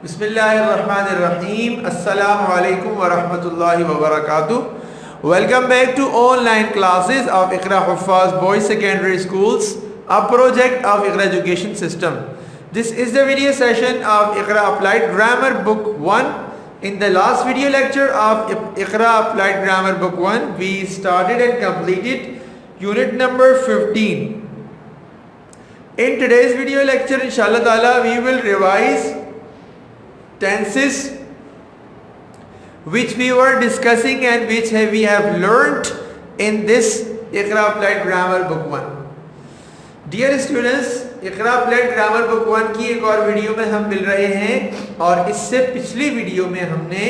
बिस्मिल्लाहिर्रहमानिर्रहीम अस्सलामु अलैकुम वरहमतुल्लाहि वबरकातुह. Welcome back to online classes of Iqra Huffaz Boys Secondary Schools, a project of Iqra Education System. This is the video session of Iqra Applied Grammar Book 1. In the last video lecture of Iqra Applied Grammar Book 1, we started and completed unit number 15. In today's video lecture, inshallah ta'ala, we will revise tenses which we were discussing and which we have learnt in this Iqra Applied Grammar Book 1. Dear students, Iqra Applied Grammar Book 1 की एक और video में हम मिल रहे हैं और इससे पिछली वीडियो में हमने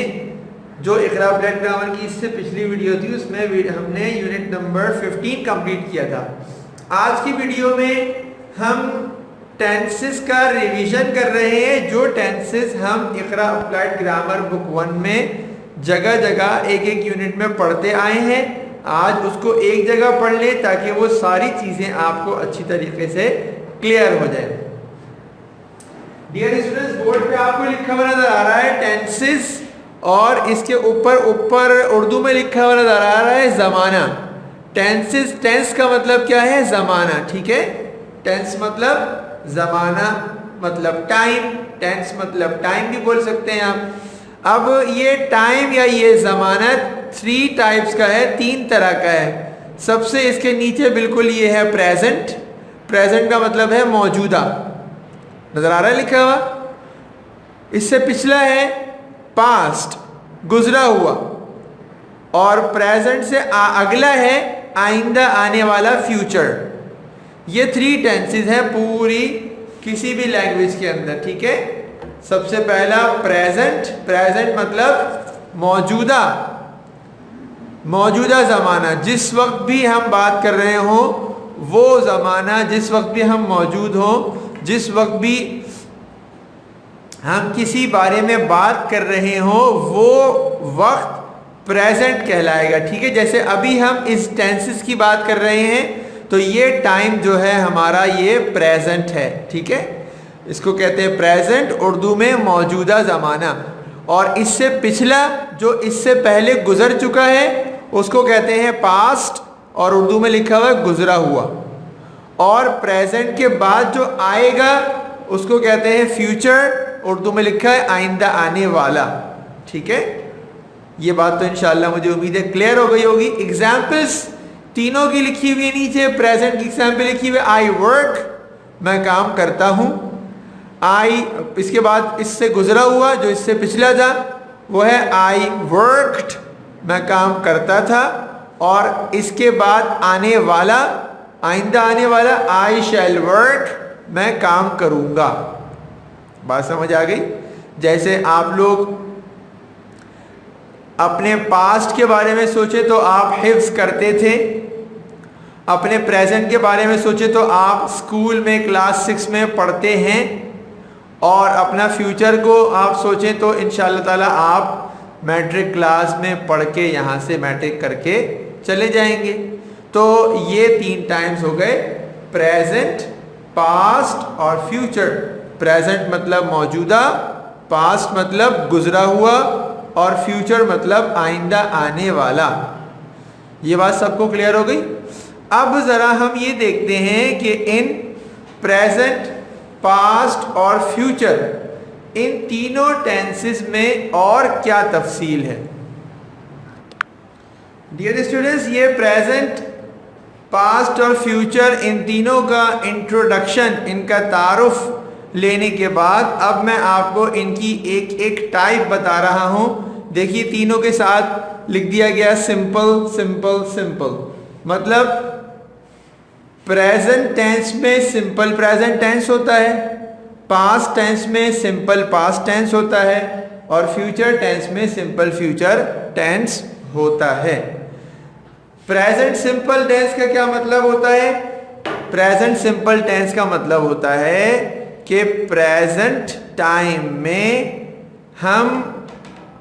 जो Iqra Applied Grammar की इससे पिछली वीडियो थी उसमें हमने यूनिट नंबर 15 कंप्लीट किया था. आज की वीडियो में हम टेंसेस का रिवीजन कर रहे हैं जो टेंसेस हम इकरा अप्लाइड ग्रामर बुक 1 में जगह जगह एक एक यूनिट में पढ़ते आए हैं. आज उसको एक जगह पढ़ लें ताकि वो सारी चीज़ें आपको अच्छी तरीके से क्लियर हो जाए. डियर स्टूडेंट्स, बोर्ड पे आपको लिखा हुआ नजर आ रहा है टेंसेस और इसके ऊपर उर्दू में लिखा हुआ नजर आ रहा है ज़माना. टेंसेस, टेंस का मतलब क्या है? ज़माना. ठीक है, टेंस मतलब ज़माना मतलब टाइम, टेंस मतलब टाइम भी बोल सकते हैं आप. अब ये टाइम या ये ज़माना 3 टाइप्स का है, 3 तरह का है. सबसे इसके नीचे बिल्कुल ये है प्रेजेंट. प्रेजेंट का मतलब है मौजूदा, नज़र आ रहा है लिखा हुआ. इससे पिछला है पास्ट, गुजरा हुआ. और प्रेजेंट से अगला है आइंदा आने वाला, फ्यूचर. ये 3 टेंसेस हैं पूरी किसी भी लैंग्वेज के अंदर. ठीक है, सबसे पहला प्रेजेंट. प्रेजेंट मतलब मौजूदा, मौजूदा ज़माना. जिस वक्त भी हम बात कर रहे हो वो ज़माना, जिस वक्त भी हम मौजूद हो, जिस वक्त भी हम किसी बारे में बात कर रहे हो वो वक्त प्रेजेंट कहलाएगा. ठीक है, जैसे अभी हम इस टेंसेस की बात कर रहे हैं तो ये टाइम जो है हमारा ये प्रेजेंट है. ठीक है, इसको कहते हैं प्रेजेंट, उर्दू में मौजूदा ज़माना. और इससे पिछला जो इससे पहले गुजर चुका है उसको कहते हैं पास्ट और उर्दू में लिखा हुआ है गुजरा हुआ. और प्रेजेंट के बाद जो आएगा उसको कहते हैं फ्यूचर, उर्दू में लिखा है आइंदा आने वाला. ठीक है, ये बात तो इंशाल्लाह मुझे उम्मीद है क्लियर हो गई होगी. एग्जाम्पल्स तीनों की लिखी हुई है नीचे. प्रेजेंट की एग्जाम्पल लिखी हुई है आई वर्क, मैं काम करता हूँ. आई, इसके बाद इससे गुजरा हुआ जो इससे पिछला था वो है आई वर्कड, मैं काम करता था. और इसके बाद आने वाला, आइंदा आने वाला, आई शैल वर्क, मैं काम करूँगा. बात समझ आ गई? जैसे आप लोग अपने पास्ट के बारे में सोचे तो आप हिफ्ज करते थे. अपने प्रेजेंट के बारे में सोचे तो आप स्कूल में क्लास 6 में पढ़ते हैं. और अपना फ्यूचर को आप सोचें तो इंशाअल्लाह ताला आप मैट्रिक क्लास में पढ़ के यहाँ से मैट्रिक करके चले जाएंगे. तो ये 3 टाइम्स हो गए, प्रेजेंट, पास्ट और फ्यूचर. प्रेजेंट मतलब मौजूदा, पास्ट मतलब गुजरा हुआ और फ्यूचर मतलब आइंदा आने वाला. ये बात सबको क्लियर हो गई? अब ज़रा हम ये देखते हैं कि इन प्रेजेंट, पास्ट और फ्यूचर, इन तीनों टेंसेस में और क्या तफसील है. डियर स्टूडेंट्स, ये प्रेजेंट, पास्ट और फ्यूचर, इन तीनों का इंट्रोडक्शन, इनका तारुफ लेने के बाद अब मैं आपको इनकी एक एक टाइप बता रहा हूँ. देखिए तीनों के साथ लिख दिया गया सिंपल सिंपल सिंपल. मतलब प्रेजेंट टेंस में सिंपल प्रेजेंट टेंस होता है, पास्ट टेंस में सिंपल पास्ट टेंस होता है और फ्यूचर टेंस में सिंपल फ्यूचर टेंस होता है. प्रेजेंट सिंपल टेंस का क्या मतलब होता है? प्रेजेंट सिंपल टेंस का मतलब होता है कि प्रेजेंट टाइम में हम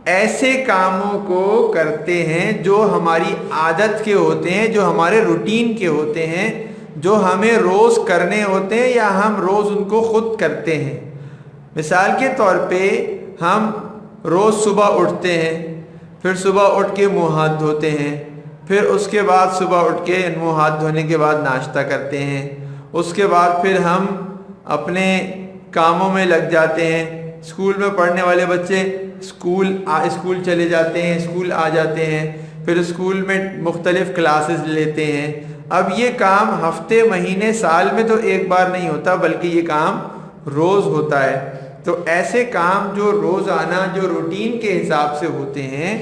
ऐसे कामों को करते हैं जो हमारी आदत के होते हैं, जो हमारे रूटीन के होते हैं, जो हमें रोज़ करने होते हैं या हम रोज़ उनको खुद करते हैं. मिसाल के तौर पे हम रोज़ सुबह उठते हैं, फिर सुबह उठ के मुँह हाथ धोते हैं, फिर उसके बाद सुबह उठ के मुँह हाथ धोने के बाद नाश्ता करते हैं, उसके बाद फिर हम अपने कामों में लग जाते हैं। स्कूल में पढ़ने वाले बच्चे स्कूल चले जाते हैं, स्कूल आ जाते हैं, फिर स्कूल में मुख्तलिफ़ क्लासेस लेते हैं। अब ये काम हफ्ते, महीने, साल में तो एक बार नहीं होता, बल्कि ये काम रोज़ होता है। तो ऐसे काम जो रोज़ाना जो रूटीन के हिसाब से होते हैं,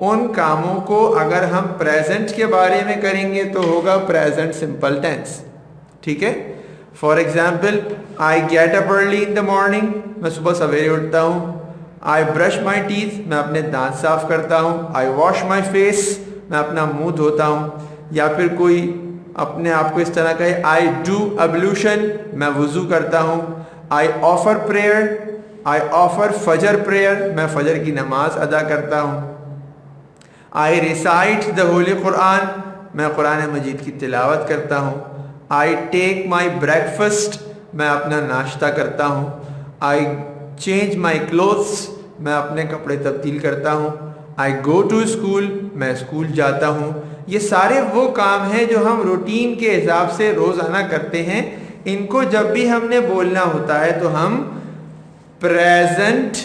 उन कामों को अगर हम प्रेजेंट के बारे में करेंगे तो होगा प्रेजेंट सिंपल टेंस। ठीक है। For example, I get up early in the morning, मैं सुबह सवेरे उठता हूँ। आई ब्रश माई टीथ, मैं अपने दांत साफ करता हूँ। आई वॉश माई फेस, मैं अपना मुंह धोता हूँ। या फिर कोई अपने आप को इस तरह कहे, आई डू अब्लूशन, मैं वुज़ू करता हूँ। I offer prayer, I offer फजर प्रेयर, मैं फजर की नमाज अदा करता हूँ। आई रिसाइट द होली कुरान, मैं कुरान मजीद की तिलावत करता हूँ। आई टेक माई ब्रेकफास्ट, मैं अपना नाश्ता करता हूँ। आई चेंज माई क्लोथ्स, मैं अपने कपड़े तब्दील करता हूँ। आई गो टू स्कूल, मैं स्कूल जाता हूँ। ये सारे वो काम हैं जो हम रूटीन के हिसाब से रोज़ाना करते हैं। इनको जब भी हमने बोलना होता है तो हम प्रेजेंट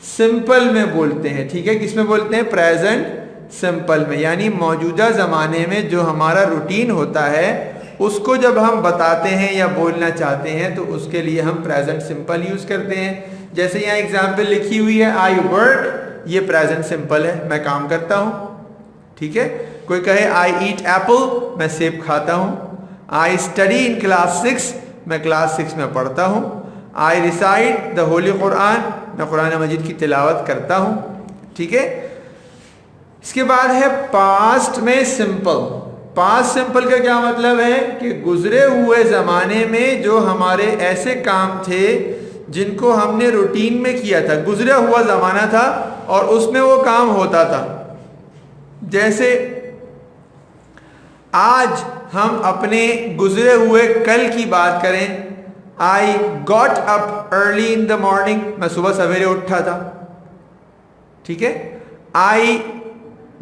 सिंपल में बोलते हैं। ठीक है, किस में बोलते हैं? प्रेजेंट सिंपल में, यानी मौजूदा ज़माने में जो हमारा रूटीन होता है उसको जब हम बताते हैं या बोलना चाहते हैं तो उसके लिए हम प्रेजेंट सिंपल यूज़ करते हैं। जैसे यहाँ एग्जाम्पल लिखी हुई है, आई वर्क, ये प्रेजेंट सिंपल है, मैं काम करता हूँ। ठीक है। कोई कहे आई ईट एप्पल, मैं सेब खाता हूँ। आई स्टडी इन क्लास 6, मैं क्लास 6 में पढ़ता हूँ। आई रिसाइट द होली कुरान, मैं कुरान मजीद की तिलावत करता हूँ। ठीक है। इसके बाद है पास्ट में सिंपल। पास्ट सिंपल का क्या मतलब है कि गुजरे हुए ज़माने में जो हमारे ऐसे काम थे जिनको हमने रूटीन में किया था, गुजरा हुआ ज़माना था और उसमें वो काम होता था। जैसे आज हम अपने गुजरे हुए कल की बात करें, I got up early in the morning, मैं सुबह सवेरे उठा था। ठीक है। आई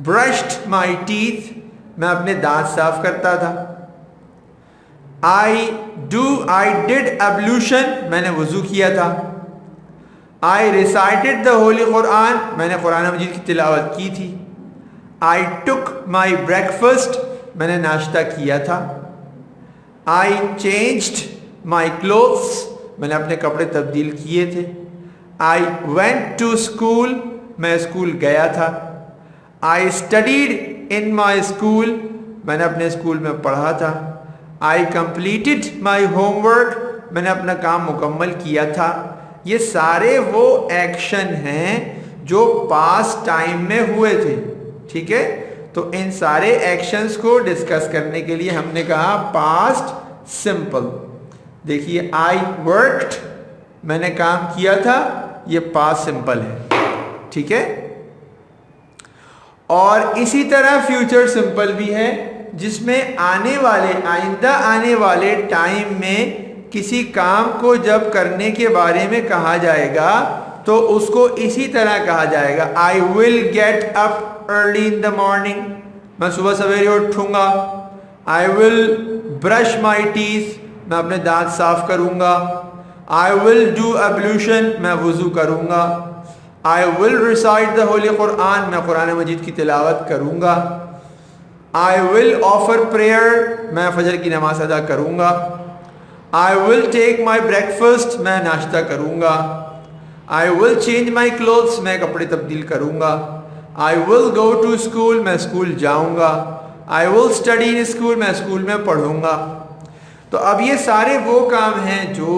ब्रश्ड माई टीथ, मैं अपने दांत साफ करता था। आई डिड एब्लूशन, मैंने वुजू किया था। आई रिसाइटेड द होली कुरान, मैंने कुरान मजीद की तिलावत की थी। आई टुक माई ब्रेकफास्ट, मैंने नाश्ता किया था। आई चेंज्ड माई क्लोथ्स, मैंने अपने कपड़े तब्दील किए थे। आई वेंट टू स्कूल, मैं स्कूल गया था। I studied in my school, मैंने अपने स्कूल में पढ़ा था। आई कंप्लीटेड माई होमवर्क, मैंने अपना काम मुकम्मल किया था। ये सारे वो एक्शन हैं जो पास्ट टाइम में हुए थे। ठीक है। तो इन सारे एक्शंस को डिस्कस करने के लिए हमने कहा पास्ट सिंपल। देखिए, आई वर्कड, मैंने काम किया था, ये पास्ट सिंपल है। ठीक है। और इसी तरह फ्यूचर सिंपल भी है, जिसमें आइंदा आने वाले टाइम में किसी काम को जब करने के बारे में कहा जाएगा तो उसको इसी तरह कहा जाएगा, I will get up early in the morning, मैं सुबह सवेरे उठूंगा। I will brush my teeth, मैं अपने दांत साफ करूंगा। आई विल डू एब्लूशन, मैं वुजू करूंगा। I will recite the Holi Quran, मैं कुरान मजीद की तिलावत करूंगा। आई विल ऑफर प्रेयर, मैं फजर की नमाज अदा करूंगा। I will take my breakfast, मैं नाश्ता करूंगा। I will change my clothes, मैं कपड़े तब्दील करूंगा। I will go to school, मैं स्कूल जाऊंगा। I will study in school, मैं स्कूल में पढ़ूंगा। तो अब ये सारे वो काम हैं जो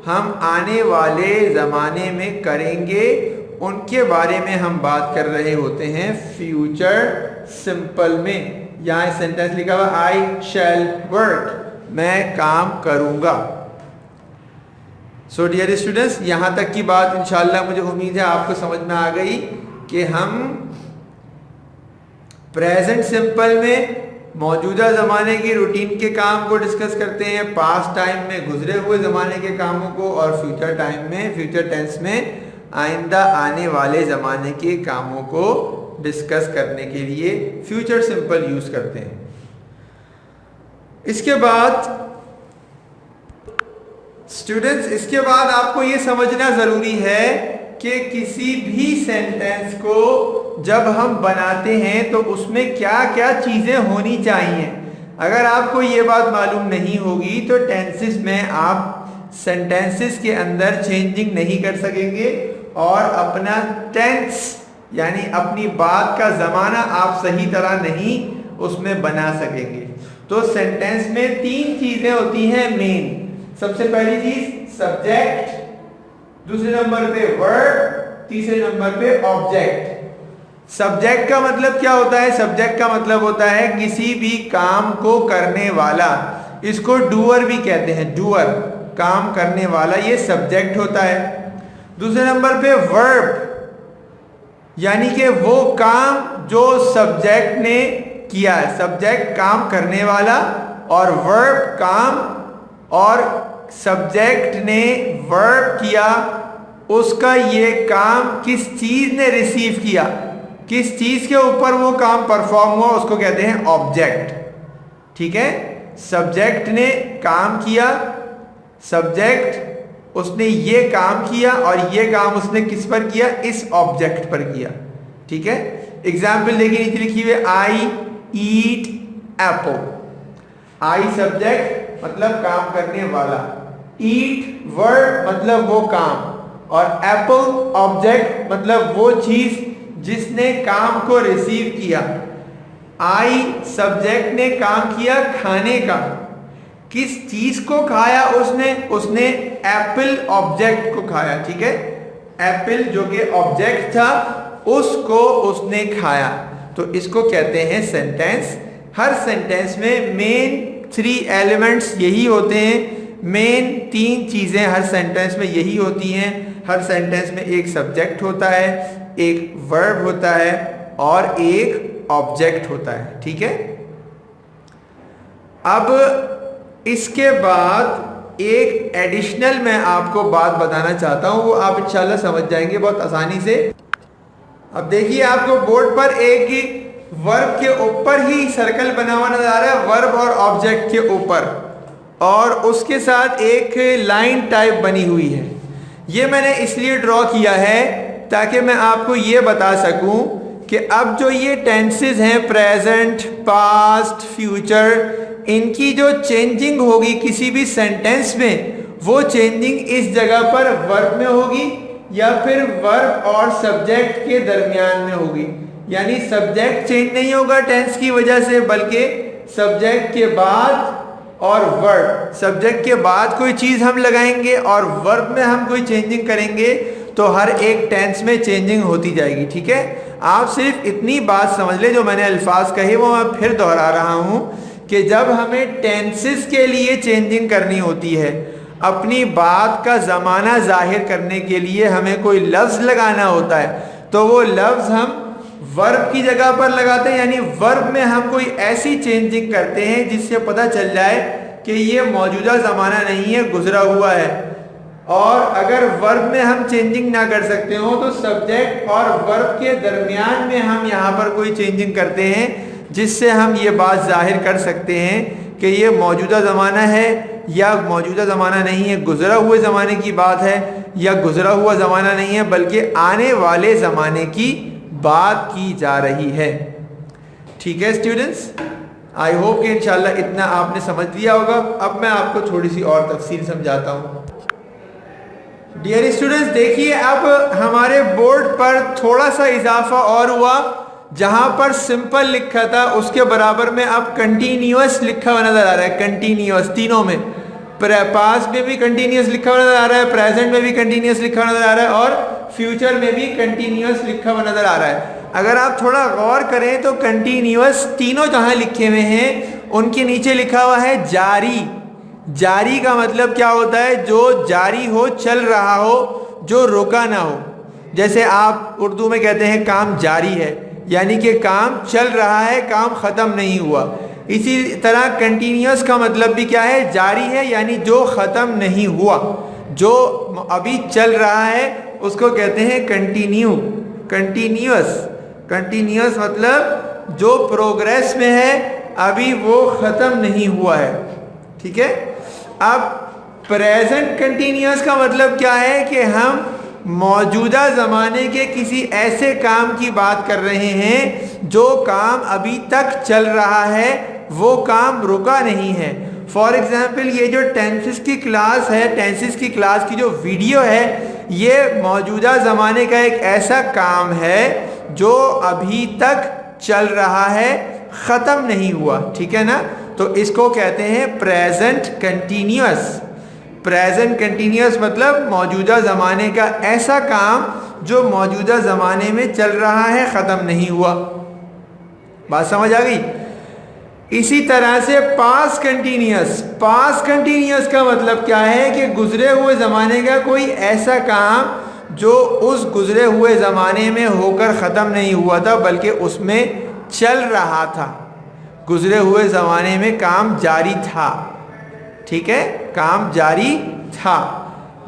हम आने वाले ज़माने में करेंगे, उनके बारे में हम बात कर रहे होते हैं फ्यूचर सिंपल में। यहाँ सेंटेंस लिखा हुआ आई शैल वर्क, मैं काम करूंगा। सो डियर स्टूडेंट्स, यहाँ तक की बात इंशाल्लाह मुझे उम्मीद है आपको समझ में आ गई कि हम प्रेजेंट सिंपल में मौजूदा ज़माने की रूटीन के काम को डिस्कस करते हैं, पास्ट टाइम में गुजरे हुए ज़माने के कामों को, और फ्यूचर टाइम में, फ्यूचर टेंस में आइंदा आने वाले ज़माने के कामों को डिस्कस करने के लिए फ्यूचर सिंपल यूज़ करते हैं। इसके बाद स्टूडेंट्स, इसके बाद आपको ये समझना ज़रूरी है कि किसी भी सेंटेंस को जब हम बनाते हैं तो उसमें क्या क्या चीज़ें होनी चाहिए। अगर आपको ये बात मालूम नहीं होगी तो टेंसेस में आप सेंटेंसेस के अंदर चेंजिंग नहीं कर सकेंगे और अपना टेंस यानी अपनी बात का ज़माना आप सही तरह नहीं उसमें बना सकेंगे। तो सेंटेंस में 3 चीज़ें होती हैं मेन। सबसे पहली चीज़ सब्जेक्ट, दूसरे नंबर पे वर्ब, तीसरे नंबर पे ऑब्जेक्ट। सब्जेक्ट का मतलब क्या होता है? सब्जेक्ट का मतलब होता है किसी भी काम को करने वाला। इसको डूअर भी कहते हैं, डूअर, काम करने वाला, ये सब्जेक्ट होता है। दूसरे नंबर पे वर्ब, यानी कि वो काम जो सब्जेक्ट ने किया है। सब्जेक्ट काम करने वाला और वर्ब काम, और सब्जेक्ट ने वर्ब किया, उसका ये काम किस चीज़ ने रिसीव किया, किस चीज़ के ऊपर वो काम परफॉर्म हुआ, उसको कहते हैं ऑब्जेक्ट। ठीक है, सब्जेक्ट ने काम किया, सब्जेक्ट उसने ये काम किया और ये काम उसने किस पर किया? इस ऑब्जेक्ट पर किया। ठीक है, एग्जाम्पल देखिए नीचे लिखी हुई, आई ईट एप्पल। आई सब्जेक्ट मतलब काम करने वाला, ईट वर्ब मतलब वो काम, और एप्पल ऑब्जेक्ट मतलब वो चीज जिसने काम को रिसीव किया। आई सब्जेक्ट ने काम किया खाने का, किस चीज को खाया उसने? उसने एप्पल ऑब्जेक्ट को खाया। ठीक है, एप्पल जो कि ऑब्जेक्ट था उसको उसने खाया। तो इसको कहते हैं सेंटेंस। हर सेंटेंस में मेन 3 एलिमेंट्स यही होते हैं, मेन 3 चीज़ें हर सेंटेंस में यही होती हैं। हर सेंटेंस में एक सब्जेक्ट होता है, एक वर्ब होता है और एक ऑब्जेक्ट होता है। ठीक है, अब इसके बाद एक एडिशनल मैं आपको बात बताना चाहता हूं, वो आप इंशाल्लाह समझ जाएंगे बहुत आसानी से। अब देखिए आपको बोर्ड पर एक वर्ब के ऊपर ही सर्कल बना हुआ नजर आ रहा है, वर्ब और ऑब्जेक्ट के ऊपर, और उसके साथ एक लाइन टाइप बनी हुई है। ये मैंने इसलिए ड्रॉ किया है ताकि मैं आपको ये बता सकूं कि अब जो ये टेंसेस हैं, प्रेजेंट, पास्ट, फ्यूचर, इनकी जो चेंजिंग होगी किसी भी सेंटेंस में, वो चेंजिंग इस जगह पर वर्ब में होगी या फिर वर्ब और सब्जेक्ट के दरमियान में होगी। यानी सब्जेक्ट चेंज नहीं होगा टेंस की वजह से, बल्कि सब्जेक्ट के बाद और वर्ब, सब्जेक्ट के बाद कोई चीज़ हम लगाएंगे और वर्ब में हम कोई चेंजिंग करेंगे तो हर एक टेंस में चेंजिंग होती जाएगी। ठीक है, आप सिर्फ इतनी बात समझ ले, जो मैंने अल्फाज कहे वो मैं फिर दोहरा रहा हूँ कि जब हमें टेंसेस के लिए चेंजिंग करनी होती है, अपनी बात का ज़माना जाहिर करने के लिए हमें कोई लफ्ज़ लगाना होता है, तो वो लफ्ज़ हम वर्ब की जगह पर लगाते हैं। यानी वर्ब में हम कोई ऐसी चेंजिंग करते हैं जिससे पता चल जाए कि ये मौजूदा ज़माना नहीं है, गुजरा हुआ है। और अगर वर्ब में हम चेंजिंग ना कर सकते हो तो सब्जेक्ट और वर्ब के दरमियान में हम यहाँ पर कोई चेंजिंग करते हैं जिससे हम ये बात जाहिर कर सकते हैं कि ये मौजूदा ज़माना है या मौजूदा ज़माना नहीं है, गुजरा हुए ज़माने की बात है, या गुजरा हुआ ज़माना नहीं है बल्कि आने वाले ज़माने की बात की जा रही है। ठीक है स्टूडेंट्स, आई होप कि इंशाल्लाह इतना आपने समझ लिया होगा। अब मैं आपको थोड़ी सी और तफसील समझाता हूँ। डियर स्टूडेंट्स, देखिए अब हमारे बोर्ड पर थोड़ा सा इजाफा और हुआ। जहाँ पर सिंपल लिखा था उसके बराबर में अब कंटिन्यूअस लिखा हुआ नजर आ रहा है। कंटिन्यूअस तीनों में, पास्ट में भी कंटिन्यूअस लिखा हुआ नजर आ रहा है, प्रेजेंट में भी कंटिन्यूअस लिखा हुआ नजर आ रहा है और फ्यूचर में भी कंटिन्यूअस लिखा हुआ नजर आ रहा है। अगर आप थोड़ा गौर करें तो कंटिन्यूअस तीनों जहाँ लिखे हुए हैं उनके नीचे लिखा हुआ है जारी। जारी का मतलब क्या होता है? जो जारी हो, चल रहा हो, जो रुका ना हो। जैसे आप उर्दू में कहते हैं काम जारी है, यानी कि काम चल रहा है, काम ख़त्म नहीं हुआ। इसी तरह कंटिन्यूअस का मतलब भी क्या है? जारी है, यानी जो ख़त्म नहीं हुआ, जो अभी चल रहा है उसको कहते हैं कंटिन्यू, कंटिन्यूअस। कंटिन्यूअस मतलब जो प्रोग्रेस में है, अभी वो खत्म नहीं हुआ है। ठीक है। अब प्रेजेंट कंटिन्यूअस का मतलब क्या है कि हम मौजूदा ज़माने के किसी ऐसे काम की बात कर रहे हैं जो काम अभी तक चल रहा है, वो काम रुका नहीं है। फॉर एग्जाम्पल ये जो टेंसेस की क्लास है, टेंसेस की क्लास की जो वीडियो है, ये मौजूदा ज़माने का एक ऐसा काम है जो अभी तक चल रहा है, ख़त्म नहीं हुआ। ठीक है ना। तो इसको कहते हैं प्रेजेंट कंटिन्यूअस। प्रेजेंट कंटिन्यूअस मतलब मौजूदा ज़माने का ऐसा काम जो मौजूदा ज़माने में चल रहा है, ख़त्म नहीं हुआ। बात समझ आ गई। इसी तरह से पास्ट कंटिन्यूअस। पास्ट कंटिन्यूअस का मतलब क्या है कि गुजरे हुए ज़माने का कोई ऐसा काम जो उस गुजरे हुए ज़माने में होकर ख़त्म नहीं हुआ था, बल्कि उसमें चल रहा था। गुजरे हुए ज़माने में काम जारी था। ठीक है, काम जारी था।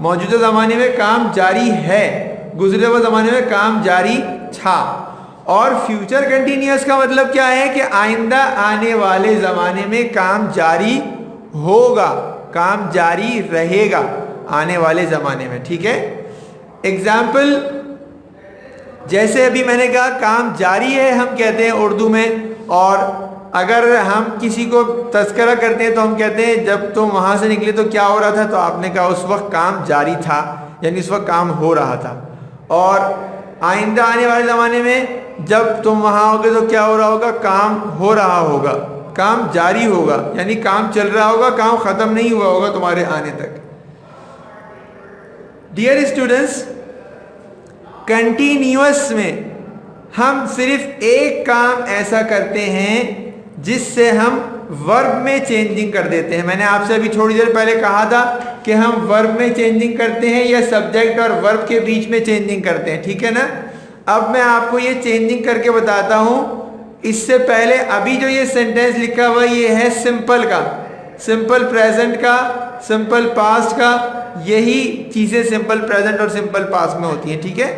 मौजूदा ज़माने में काम जारी है, गुजरे हुए ज़माने में काम जारी था। और फ्यूचर कंटिन्यूअस का मतलब क्या है कि आइंदा आने वाले ज़माने में काम जारी होगा, काम जारी रहेगा आने वाले ज़माने में। ठीक है। एग्जाम्पल, जैसे अभी मैंने कहा काम जारी है हम कहते हैं उर्दू में, और अगर हम किसी को तस्करा करते हैं तो हम कहते हैं जब तुम वहाँ से निकले तो क्या हो रहा था, तो आपने कहा उस वक्त काम जारी था, यानी उस वक्त काम हो रहा था। और आइंदा आने वाले ज़माने में जब तुम वहाँ होगे तो क्या हो रहा होगा, काम हो रहा होगा, काम जारी होगा, यानी काम चल रहा होगा, काम ख़त्म नहीं हुआ होगा तुम्हारे आने तक। डियर स्टूडेंट्स, कंटिन्यूअस में हम सिर्फ एक काम ऐसा करते हैं जिससे हम वर्ब में चेंजिंग कर देते हैं। मैंने आपसे अभी थोड़ी देर पहले कहा था कि हम वर्ब में चेंजिंग करते हैं या सब्जेक्ट और वर्ब के बीच में चेंजिंग करते हैं। ठीक है ना। अब मैं आपको ये चेंजिंग करके बताता हूँ। इससे पहले अभी जो ये सेंटेंस लिखा हुआ ये है सिंपल का, सिंपल प्रेजेंट का, सिंपल पास्ट का। यही चीज़ें सिंपल प्रेजेंट और सिंपल पास्ट में होती हैं। ठीक है।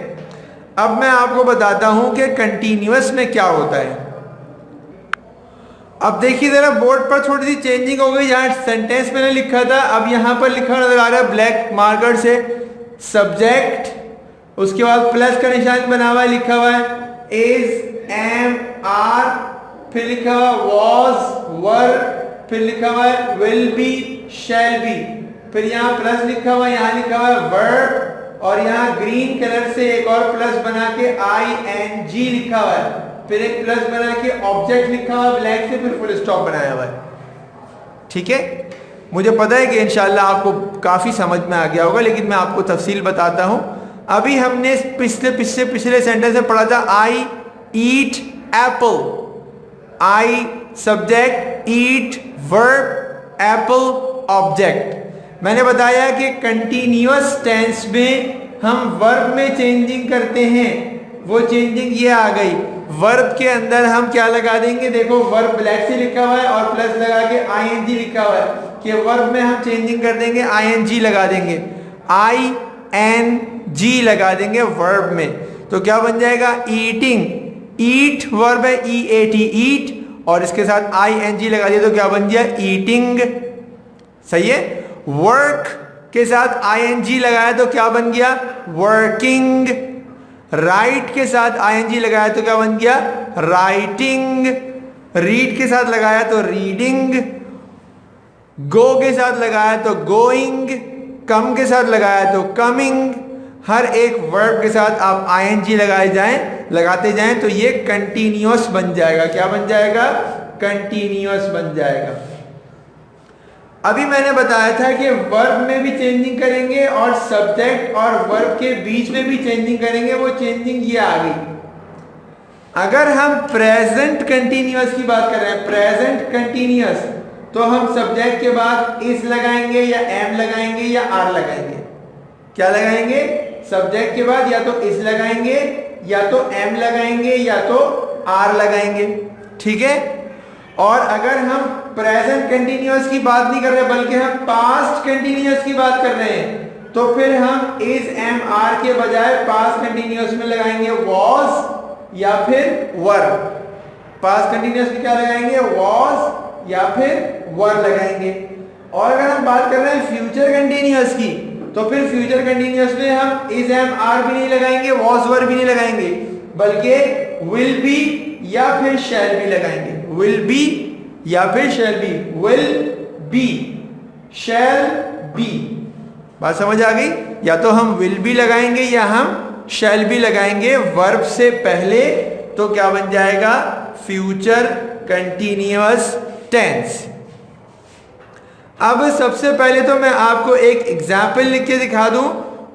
अब मैं आपको बताता हूं कि कंटिन्यूअस में क्या होता है। अब देखिए जरा, बोर्ड पर थोड़ी सी चेंजिंग हो गई। जहां सेंटेंस मैंने लिखा था, अब यहां पर लिखा नजर आ रहा है ब्लैक मार्कर से सब्जेक्ट, उसके बाद प्लस का निशान बना हुआ है, लिखा हुआ है इज, एम, आर, फिर लिखा हुआ वॉज, वर, फिर लिखा हुआ है विल बी, शैल बी, फिर यहाँ प्लस लिखा हुआ है, यहाँ लिखा हुआ है वर्ब, और यहाँ ग्रीन कलर से एक और प्लस बना के ING लिखा हुआ है, फिर एक प्लस बना के ऑब्जेक्ट लिखा हुआ है ब्लैक से, फिर फुल स्टॉप बनाया हुआ है। ठीक है। मुझे पता है कि इंशाल्लाह आपको काफ़ी समझ में आ गया होगा, लेकिन मैं आपको तफसील बताता हूँ। अभी हमने पिछले सेंटेंस में पढ़ा था I eat apple. I subject, eat verb, apple object. मैंने बताया कि कंटिन्यूअस टेंस में हम वर्ब में चेंजिंग करते हैं। वो चेंजिंग ये आ गई, वर्ब के अंदर हम क्या लगा देंगे, देखो वर्ब ब्लैक से लिखा हुआ है और प्लस लगा के ING लिखा हुआ है, कि वर्ब में हम चेंजिंग कर देंगे, ING लगा देंगे, ING लगा देंगे वर्ब में। तो क्या बन जाएगा, ईटिंग, ईट वर्ब है EAT ईट, और इसके साथ ING लगा दिया तो क्या बन गया, ईटिंग। सही है। वर्क के साथ ING लगाया तो क्या बन गया, वर्किंग। राइट के साथ ING लगाया तो क्या बन गया, राइटिंग। रीड के साथ लगाया तो रीडिंग। गो के साथ लगाया तो गोइंग। कम के साथ लगाया तो कमिंग। हर एक वर्ब के साथ आप ING लगाते जाएं तो ये कंटिन्यूअस बन जाएगा। क्या बन जाएगा, कंटिन्यूअस बन जाएगा। अभी मैंने बताया था कि वर्ब में भी चेंजिंग करेंगे और सब्जेक्ट और वर्ब के बीच में भी चेंजिंग करेंगे। वो चेंजिंग ये आ गई। अगर हम प्रेजेंट कंटिन्यूअस की बात कर रहे हैं, प्रेजेंट कंटिन्यूअस, तो हम सब्जेक्ट के बाद इस लगाएंगे या एम लगाएंगे या आर लगाएंगे। क्या लगाएंगे, सब्जेक्ट के बाद या तो इस लगाएंगे या तो एम लगाएंगे या तो आर लगाएंगे। ठीक है। और अगर हम प्रेजेंट कंटिन्यूअस की बात नहीं कर रहे बल्कि हम पास्ट कंटिन्यूअस की बात कर रहे हैं, तो फिर हम इज एम आर के बजाय पास्ट कंटिन्यूअस में लगाएंगे वॉज या फिर वर। पास्ट कंटिन्यूअस में क्या लगाएंगे, वॉज या फिर वर लगाएंगे। और अगर हम बात कर रहे हैं फ्यूचर कंटिन्यूअस की, तो फिर फ्यूचर कंटिन्यूअस में हम इज एम आर भी नहीं लगाएंगे, वॉज वर भी नहीं लगाएंगे, बल्कि विल बी या फिर शैल बी लगाएंगे। विल बी या फिर shall be, will be shall B. बात समझ आ गई? या तो हम विल बी लगाएंगे या हम शैल बी लगाएंगे वर्ब से पहले, तो क्या बन जाएगा, फ्यूचर कंटिन्यूअस टेंस। अब सबसे पहले तो मैं आपको एक एग्जाम्पल लिख के दिखा दूं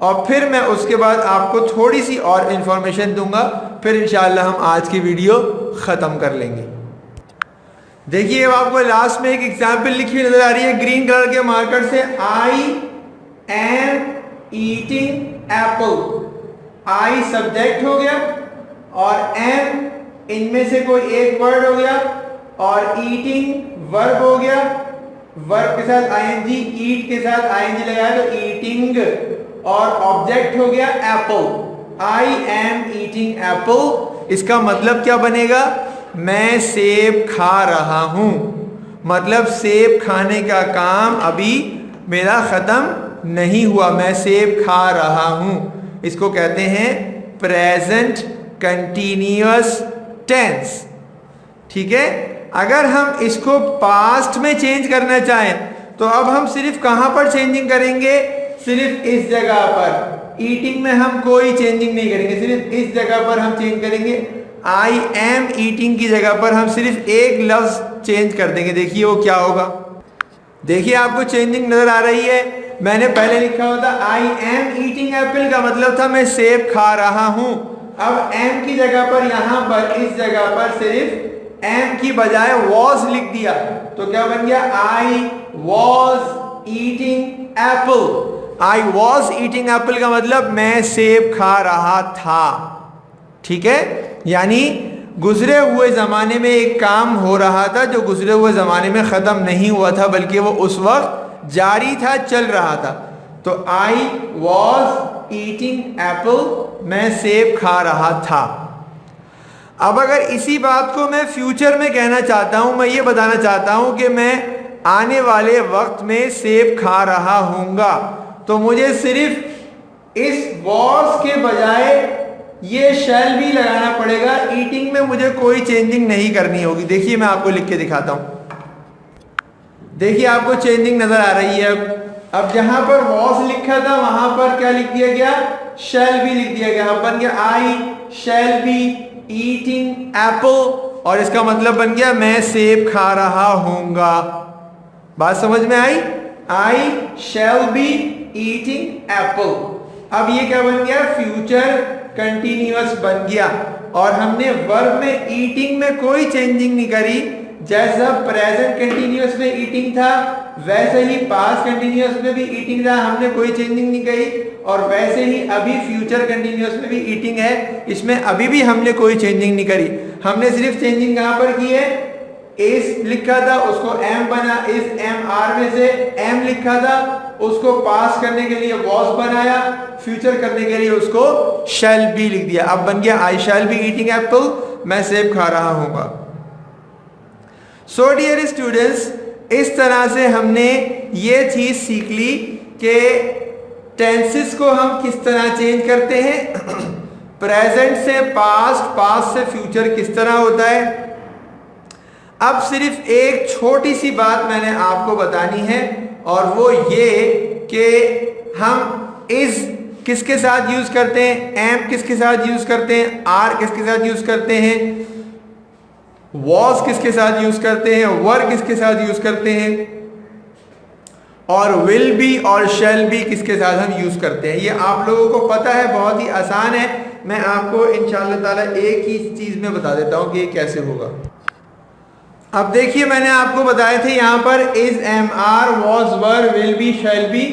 और फिर मैं उसके बाद आपको थोड़ी सी और इंफॉर्मेशन दूंगा, फिर इंशाल्लाह हम आज की वीडियो ख़त्म कर लेंगे। देखिए अब आपको लास्ट में एक एग्जाम्पल लिखी नजर आ रही है ग्रीन कलर के मार्कर से, I am eating Apple. I subject हो गया और एम इनमें से कोई एक वर्ड हो गया और ईटिंग वर्ब हो गया। वर्ब के साथ आईएनजी, ईट के साथ आईएनजी लगाया तो ईटिंग, और ऑब्जेक्ट हो गया Apple. I am eating Apple, इसका मतलब क्या बनेगा, मैं सेब खा रहा हूं। मतलब सेब खाने का काम अभी मेरा खत्म नहीं हुआ, मैं सेब खा रहा हूं। इसको कहते हैं प्रेजेंट कंटिन्यूअस टेंस। ठीक है, अगर हम इसको पास्ट में चेंज करना चाहें तो अब हम सिर्फ कहां पर चेंजिंग करेंगे, सिर्फ इस जगह पर। ईटिंग में हम कोई चेंजिंग नहीं करेंगे, सिर्फ इस जगह पर हम चेंज करेंगे। आई एम ईटिंग की जगह पर हम सिर्फ एक लफ्ज चेंज कर देंगे। देखिए वो क्या होगा, देखिए आपको चेंजिंग नजर आ रही है। मैंने पहले लिखा होता आई एम ईटिंग एप्पल, का मतलब था मैं सेब खा रहा हूं। अब एम की जगह पर, यहां पर इस जगह पर सिर्फ एम की बजाय वॉज लिख दिया, तो क्या बन गया, I was eating Apple. I was eating apple का मतलब मैं सेब खा रहा था। ठीक है, यानी गुजरे हुए ज़माने में एक काम हो रहा था जो गुजरे हुए ज़माने में ख़त्म नहीं हुआ था, बल्कि वो उस वक्त जारी था, चल रहा था। तो आई वॉज ईटिंग एप्पल, मैं सेब खा रहा था। अब अगर इसी बात को मैं फ्यूचर में कहना चाहता हूं, मैं ये बताना चाहता हूं कि मैं आने वाले वक्त में सेब खा रहा हूँगा, तो मुझे सिर्फ इस वॉज के बजाय ये शैल भी लगाना पड़ेगा। ईटिंग में मुझे कोई चेंजिंग नहीं करनी होगी। देखिए मैं आपको लिख के दिखाता हूं। देखिए आपको चेंजिंग नजर आ रही है। अब जहां पर वॉज लिखा था वहां पर क्या लिख दिया गया, शैल भी लिख दिया गया। अब बन गया आई शैल बी ईटिंग एप्पल, और इसका मतलब बन गया मैं सेब खा रहा हूँगा। बात समझ में आई, आई शैल बी ईटिंग एप्पल। अब ये क्या बन गया, फ्यूचर कंटिन्यूअस बन गया। और हमने वर्ब में ईटिंग में कोई चेंजिंग नहीं करी। जैसा प्रेजेंट कंटिन्यूअस में ईटिंग था वैसे ही पास्ट कंटिन्यूअस में भी ईटिंग था, हमने कोई चेंजिंग नहीं करी। और वैसे ही अभी फ्यूचर कंटिन्यूअस में भी ईटिंग है, इसमें अभी भी हमने कोई चेंजिंग नहीं करी। हमने सिर्फ चेंजिंग कहां पर की है, इस लिखा था उसको एम बना, इस एम आर में से एम लिखा था उसको पास करने के लिए वॉज बनाया, फ्यूचर करने के लिए उसको शैल बी लिख दिया। अब बन गया आई शैल बी ईटिंग एप्पल, मैं सेब खा रहा हूँगा। सो डियर स्टूडेंट्स, इस तरह से हमने ये चीज सीख ली कि टेंसेस को हम किस तरह चेंज करते हैं। प्रेजेंट से पास्ट, पास्ट से फ्यूचर किस तरह होता है। अब सिर्फ एक छोटी सी बात मैंने आपको बतानी है, और वो ये कि हम इस किसके साथ यूज करते हैं, एम किसके साथ यूज करते हैं, आर किसके साथ यूज करते हैं, वॉज किसके साथ यूज करते हैं, वर किसके साथ यूज करते हैं, और विल बी और शैल बी किसके साथ हम यूज करते हैं। ये आप लोगों को पता है, बहुत ही आसान है। मैं आपको इंशाअल्लाह ताला एक ही चीज में बता देता हूं कि ये कैसे होगा। अब देखिए मैंने आपको बताए थे यहाँ पर is am are was were will be shall be.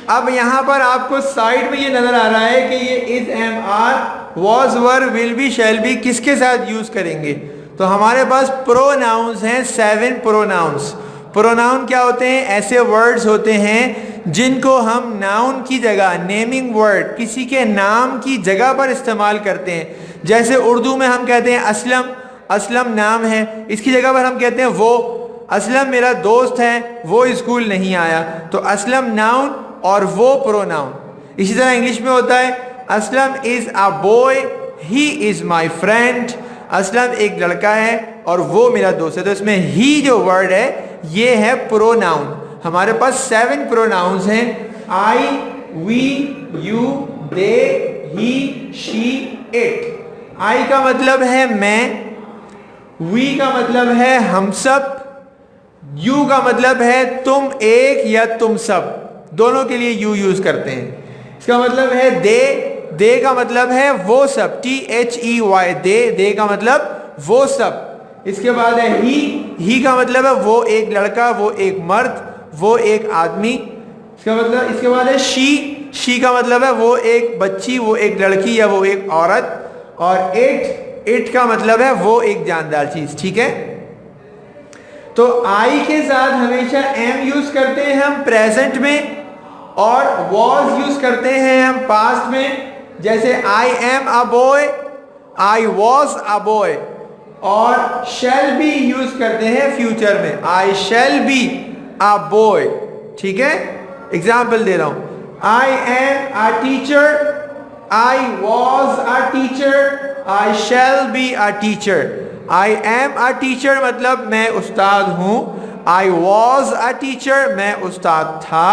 अब यहाँ पर आपको साइड में ये नजर आ रहा है कि ये is am are was were will be shall be किसके साथ यूज करेंगे। तो हमारे पास प्रोनाउंस हैं, 7 प्रोनाउंस। प्रोनाउन क्या होते हैं, ऐसे वर्ड्स होते हैं जिनको हम नाउन की जगह, नेमिंग वर्ड, किसी के नाम की जगह पर इस्तेमाल करते हैं। जैसे उर्दू में हम कहते हैं असलम, असलम नाम है, इसकी जगह पर हम कहते हैं वो। असलम मेरा दोस्त है, वो स्कूल नहीं आया, तो असलम नाउन और वो प्रोनाउन। इसी तरह इंग्लिश में होता है Aslam is a boy, he is my friend. Aslam एक लड़का है और वो मेरा दोस्त है, तो इसमें ही जो वर्ड है ये है प्रोनाउन। हमारे पास 7 प्रोनाउंस हैं, I, we, you, they, he, she, it. I का मतलब है मैं, वी का मतलब है हम सब, यू का मतलब है तुम एक या तुम सब, दोनों के लिए यू यूज करते हैं। इसका मतलब है दे, दे का मतलब है वो सब, THEY, दे का मतलब वो सब। इसके बाद है ही का मतलब है वो एक लड़का, वो एक मर्द, वो एक आदमी। इसका मतलब, इसके बाद है शी का मतलब है वो एक बच्ची, वो एक लड़की या वो एक औरत। और इट का मतलब है वो एक जानदार चीज। ठीक है, तो आई के साथ हमेशा एम यूज करते हैं हम प्रेजेंट में, और वॉज यूज करते हैं हम पास्ट में। जैसे I am a boy, I was a boy. और शैल बी यूज करते हैं फ्यूचर में, आई शैल बी अ बॉय। ठीक है, एग्जाम्पल दे रहा हूं, I am a teacher, I was a teacher, I shall be a teacher. I am a teacher मतलब मैं उस्ताद हूं, आई वॉज अ टीचर मैं उस्ताद था,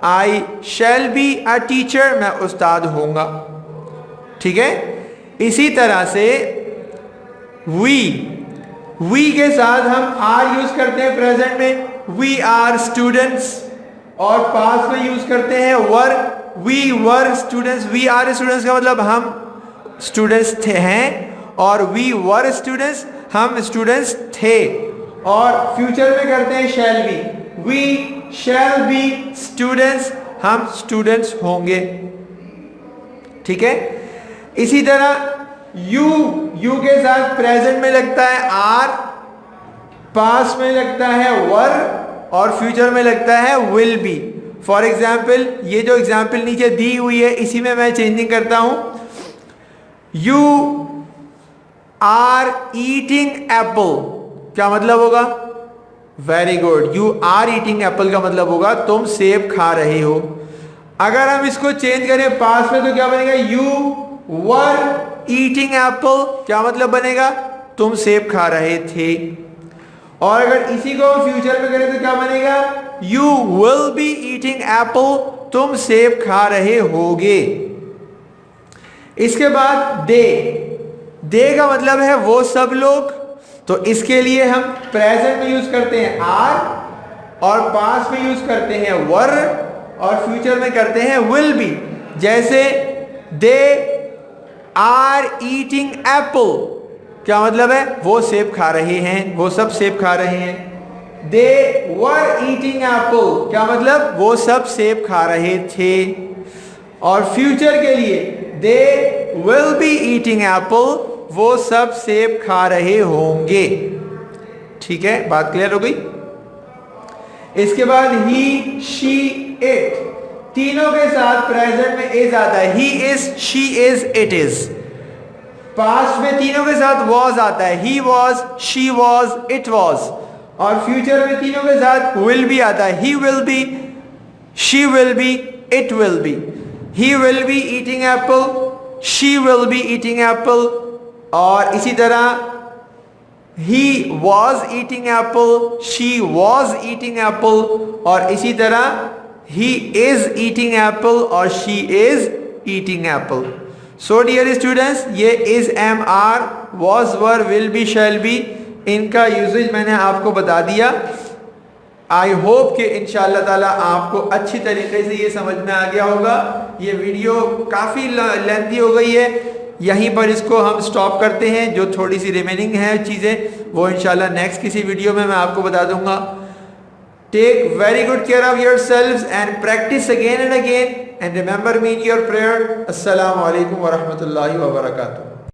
आई शैल बी अ टीचर मैं उस्ताद होऊंगा। ठीक है, इसी तरह से वी के साथ हम आर यूज करते हैं प्रेजेंट में, वी आर स्टूडेंट्स। और पास्ट में यूज करते हैं were, we were students. We are students का मतलब हम स्टूडेंट्स थे हैं, और वी वर स्टूडेंट्स हम स्टूडेंट्स थे। और फ्यूचर में करते हैं shall be, we shall be students, हम स्टूडेंट्स होंगे। ठीक है, इसी तरह यू के साथ प्रेजेंट में लगता है आर, पास्ट में लगता है वर, और फ्यूचर में लगता है विल बी। फॉर एग्जाम्पल, ये जो एग्जाम्पल नीचे दी हुई है इसी में मैं चेंजिंग करता हूं, यू आर ईटिंग एप्पल, क्या मतलब होगा? Very good, you are eating apple का मतलब होगा तुम सेब खा रहे हो। अगर हम इसको चेंज करें पास्ट में तो क्या बनेगा? यू वर ईटिंग एप्पल, क्या मतलब बनेगा? तुम सेब खा रहे थे। और अगर इसी को फ्यूचर में करें तो क्या बनेगा? You will be eating Apple, तुम सेब खा रहे होगे। इसके बाद दे का मतलब है वो सब लोग, तो इसके लिए हम प्रेजेंट में यूज करते हैं आर, और पास्ट में यूज करते हैं वर, और फ्यूचर में करते हैं विल बी। जैसे दे आर ईटिंग एप्पल, क्या मतलब है? वो सेब खा रहे हैं, वो सब सेब खा रहे हैं। दे वर ईटिंग एप्पल, क्या मतलब? वो सब सेब खा रहे थे। और फ्यूचर के लिए they will be eating Apple, वो सब सेब खा रहे होंगे। ठीक है, बात क्लियर हो गई? इसके बाद ही, शी, इट, तीनों के साथ प्रेजेंट में इज आता है। He is, she is, it is. Past में तीनों के साथ वॉज आता है, he was, she was, it was. और फ्यूचर में तीनों के साथ विल बी आता है, he will be, she will be, it will be. He will be eating Apple, she will be eating Apple. और इसी तरह he was eating apple, she was eating apple। और इसी तरह he is eating apple और she is eating apple। So dear students, ये is, am, are, was, were, will be, shall be, इनका usage मैंने आपको बता दिया। आई होप कि इंशाअल्लाह ताला आपको अच्छी तरीके से ये समझ में आ गया होगा। ये वीडियो काफ़ी लेंथी हो गई है, यहीं पर इसको हम स्टॉप करते हैं। जो थोड़ी सी रिमेनिंग है चीज़ें वो इंशाल्लाह नेक्स्ट किसी वीडियो में मैं आपको बता दूंगा। Take very good care of yourselves and practice again and again and remember me in your prayer. अस्सलामु अलैकुम व रहमतुल्लाहि व बरकातुहू।